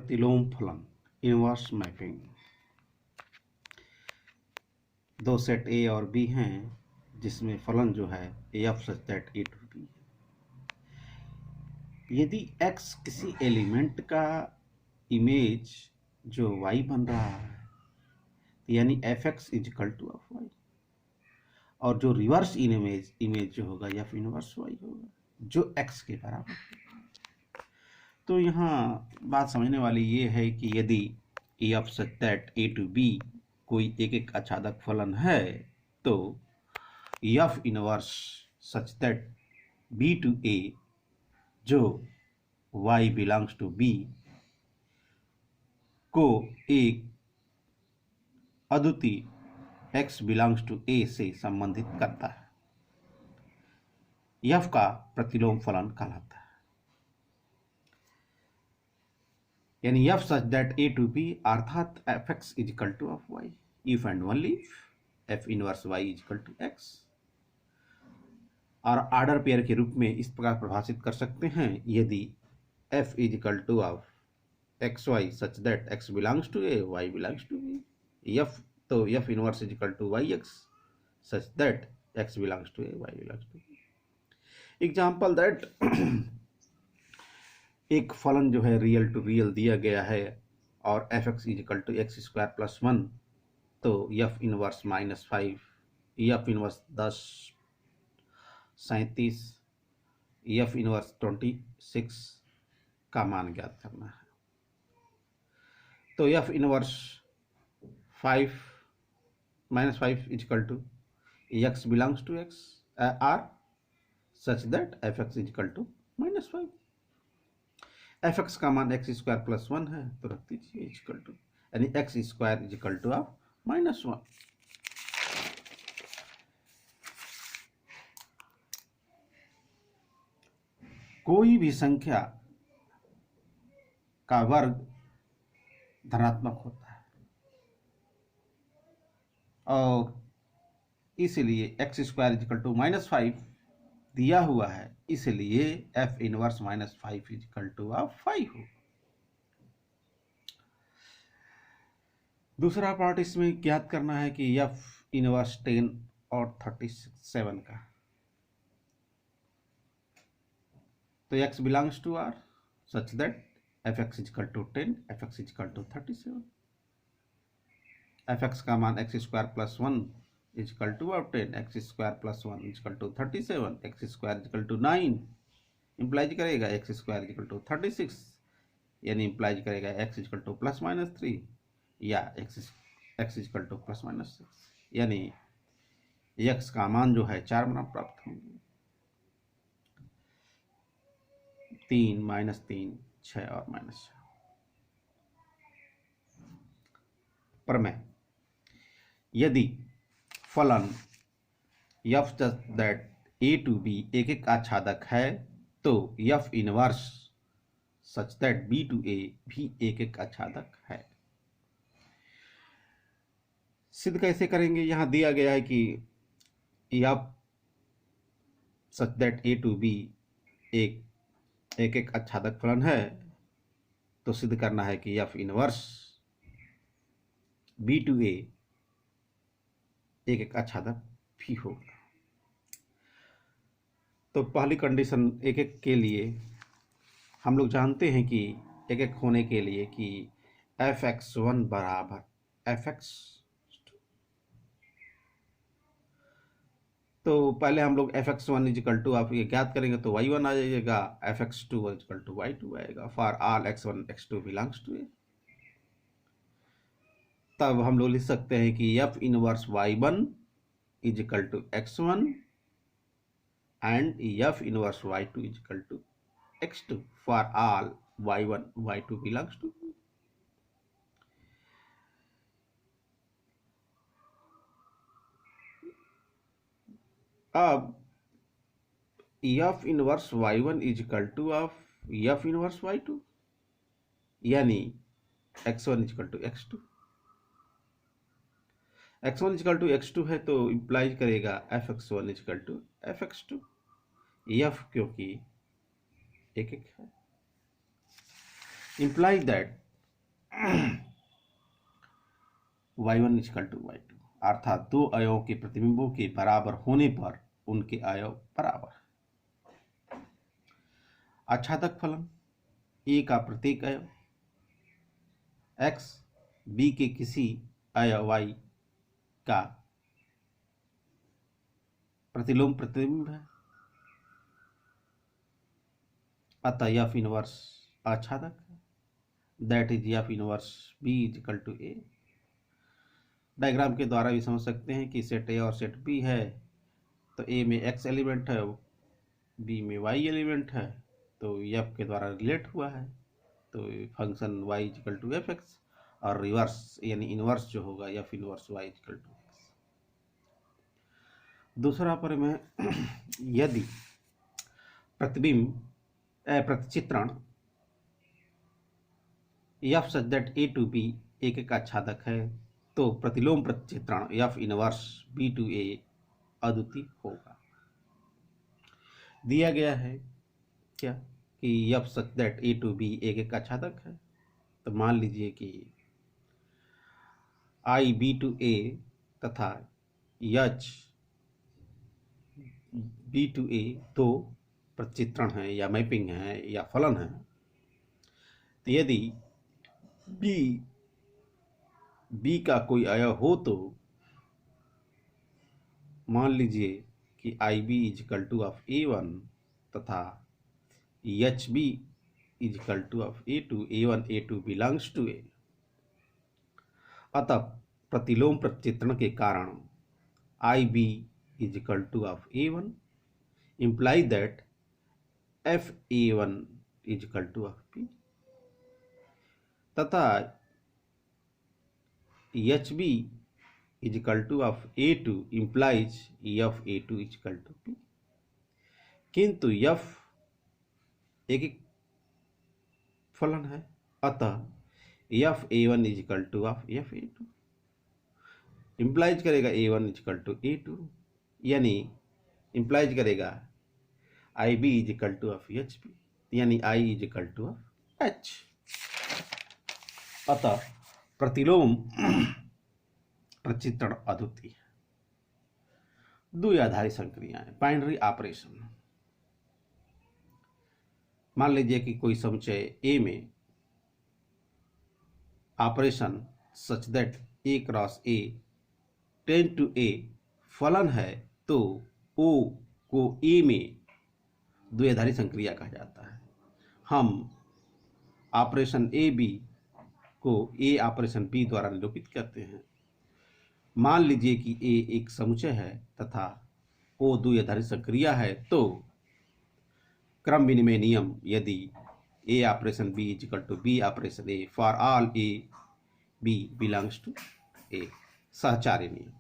प्रतिलोम फलन inverse mapping. दो सेट ए और बी हैं जिसमें फलन जो है f such that A to B. यदि x किसी एलिमेंट का इमेज जो y बन रहा है यानी f x is equal to f y, और जो रिवर्स इमेज जो होगा एफ इनवर्स वाई होगा जो x के बराबर है। तो यहाँ बात समझने वाली ये है कि यदि F such that A to B कोई एक आच्छादक फलन है तो F inverse such that B to A जो y बिलोंग्स टू b को एक अद्वितीय x बिलोंग्स टू a से संबंधित करता है, f का प्रतिलोम फलन कहलाता है। यानी f such that a to b अर्थात f x is equal to f y, if and only if f inverse y is equal to x। और ऑर्डर पेयर के रूप में इस प्रकार परिभाषित कर सकते हैं, यदि f is equal to of x y such that x belongs to a y belongs to b, f तो f inverse is equal to y x such that x belongs to a y belongs to b। Example that एक फलन जो है real to real दिया गया है और f x is equal to x square plus 1, तो f inverse -5, f inverse 10, 37, f inverse 26 का मान ज्ञात करना है। तो f inverse 5 -5 is equal to x belongs to x R such that f x is equal to -5। F x का मान एक्स स्क्वायर प्लस 1 है तो रख दीजिए इजिकल टू, यानी x square is equal to of -1। कोई भी संख्या का वर्ग धनात्मक होता है और इसलिए एक्स स्क्वायर इजिकल टू -5 दिया हुआ है, इसलिए f inverse -5 is equal to of 5 हो। दूसरा पार्ट इसमें ज्ञात करना है कि एफ इनवर्स 10 और 37 का, तो x belongs to r such that f x is equal to 10, f x is equal to 37। F x का मान x square plus 1 is equal to 10, x square plus 1 is equal to 37, x square is equal to 9 implies करेगा x square is equal to 36, यानी implies करेगा x is equal to +-3 या x is equal to +-6, यानी x का मान जो है 4 मान प्राप्त होंगे। 3 -3 6 और -6। प्रमेय: यदि फलन f that a to b एक आच्छादक है तो f inverse such that b to a भी एक आच्छादक है। सिद्ध कैसे करेंगे? यहां दिया गया है कि f such that a to b एक आच्छादक फलन है, तो सिद्ध करना है कि f inverse b to a एक आच्छादक भी होगा। तो पहली कंडीशन एक के लिए हम लोग जानते हैं कि एक होने के लिए कि fx1 बराबर fx, तो पहले हम लोग fx1 इजिकल टू आप ये ज्ञात करेंगे तो y1 आ जाएगा, fx2 इजिकल टू y2 आएगा for all x1 x2 belongs to a। तब हम लोग लिख सकते हैं कि f inverse y1 is equal to x1 and f inverse y2 is equal to x2 for all y1 y2 belongs to. अब f inverse y1 is equal to of f inverse y2, यानी x1 is equal to x2। x1 is equal to x2 है तो implies करेगा fx1 is equal to fx2, f क्योंकि एक है। Implies that y1 equal to y2, अर्थात दो अवयवों के प्रतिबिंबों के बराबर होने पर उनके अवयव बराबर। आच्छादक फलन a का प्रत्येक अवयव x b के किसी अवयव y का प्रतिलोम प्रतिबिंब है, अतः एफ इनवर्स आच्छादक है, that is f inverse B is equal to A. Diagram के द्वारा भी समझ सकते हैं कि सेट ए और सेट बी है, तो ए में एक्स एलिमेंट है, बी में वाई एलिमेंट है, तो एफ के द्वारा रिलेट हुआ है, तो function Y is equal to F X, और रिवर्स यानी इनवर्स जो होगा F inverse Y is equal to X. दूसरा पर में यदि प्रतिबिंब प्रतिचित्रण F such that A to B एक आच्छादक है, तो प्रतिलोम प्रतिचित्रण F inverse B to A अद्वितीय होगा। दिया गया है क्या कि F such that A to B एक आच्छादक है, तो मान लीजिए कि आई बी टू ए तथा एच बी टू ए दो प्रतिचित्रण है या मैपिंग है या फलन है। तो यदि बी का कोई अवयव हो तो मान लीजिए कि I B is equal to of A1 तथा H B is equal to of A2, A1 A2 belongs to A. अतः प्रतिलोम प्रतिचित्रण के कारण I B is equal to of A1 imply that FA1 is equal to FP तथा HB is equal to of A2 implies FA2 is equal to P, किंतु F एक फलन है, अतः FA1 is equal to of FA2 implies करेगा A1 is equal to A2, यानी implies करेगा I B is equal to of H B, यानी I is equal to of H. अतः प्रतिलोम प्रतिचित्रण अद्वितीय है। द्विआधारी संक्रियाएं, बाइनरी ऑपरेशन। मान लीजिए कि कोई समुच्चय ए में operation such that A cross A ten to A फलन है, तो ओ को ए में द्विआधारी संक्रिया कहा जाता है। हम ऑपरेशन ए बी को ए ऑपरेशन बी द्वारा निरूपित करते हैं। मान लीजिए कि ए एक समुच्चय है तथा ओ द्विआधारी संक्रिया है, तो क्रम विनिमय नियम यदि A operation B is equal to B operation A for all A B belongs to A, सहचार्य नियम।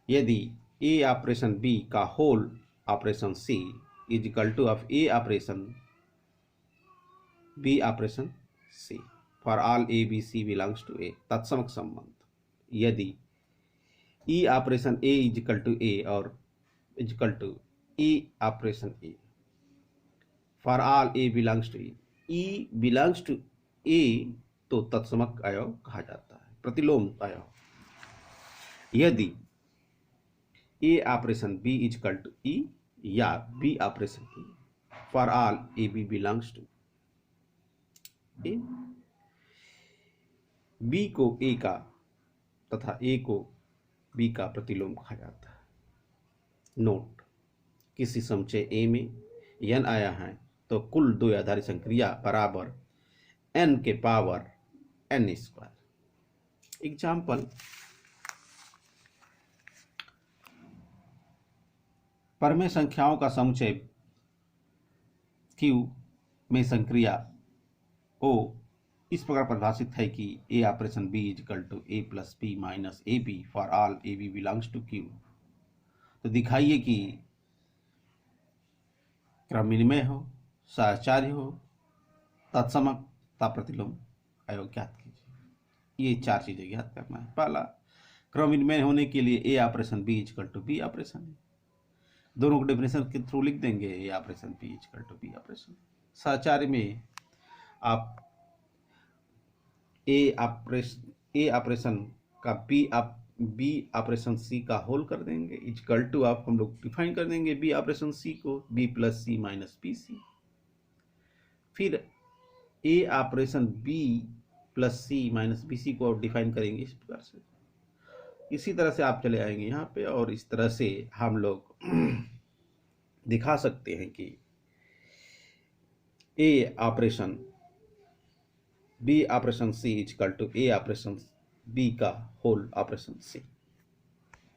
यदि ए ऑपरेशन बी का whole operation C is equal to of A operation B operation C for all A B C belongs to A, तत्समक संबंध। यदि E operation A is equal to A और is equal to E operation A for all A belongs to E belongs to A, तो तत्समक अवयव कहा जाता है, प्रतिलोम अवयव। यदि A operation B is equal to E या B operation E for all A B belongs to A, B को ए का तथा ए को बी का प्रतिलोम कहा जाता है। नोट, किसी समुच्चय ए में n आया है तो कुल द्विआधारी संक्रिया बराबर n के पावर n स्क्वायर। एग्जाम्पल, परमेय संख्याओं का समुच्चय Q में संक्रिया O इस प्रकार परिभाषित है कि A operation B is equal to A plus B minus A B for all A B belongs to Q। तो दिखाइए कि क्रम विनिमय हो, सहचार्य हो, तत्समकता प्रतिलोम अवयव ज्ञात कीजिए। ये चार चीजें ज्ञात करना है। पहला, क्रम विनिमय होने के लिए A operation B is equal to B operation है, दोनों को डेफिनेशन के थ्रू लिख देंगे, A operation B is equal to B operation. सहचार्य में आप ए ऑपरेशन का बी ऑपरेशन सी का होल कर देंगे, इक्वल टू आप हम लोग डिफाइन कर देंगे बी ऑपरेशन सी को बी प्लस सी माइनस बी सी। फिर ए ऑपरेशन बी प्लस सी माइनस बी सी को डिफाइन करेंगे इस प्रकार से। इसी तरह से आप चले आएंगे यहाँ पे, और इस तरह से हम लोग दिखा सकते हैं कि A operation B operation C equal to A operation B का होल ऑपरेशन सी।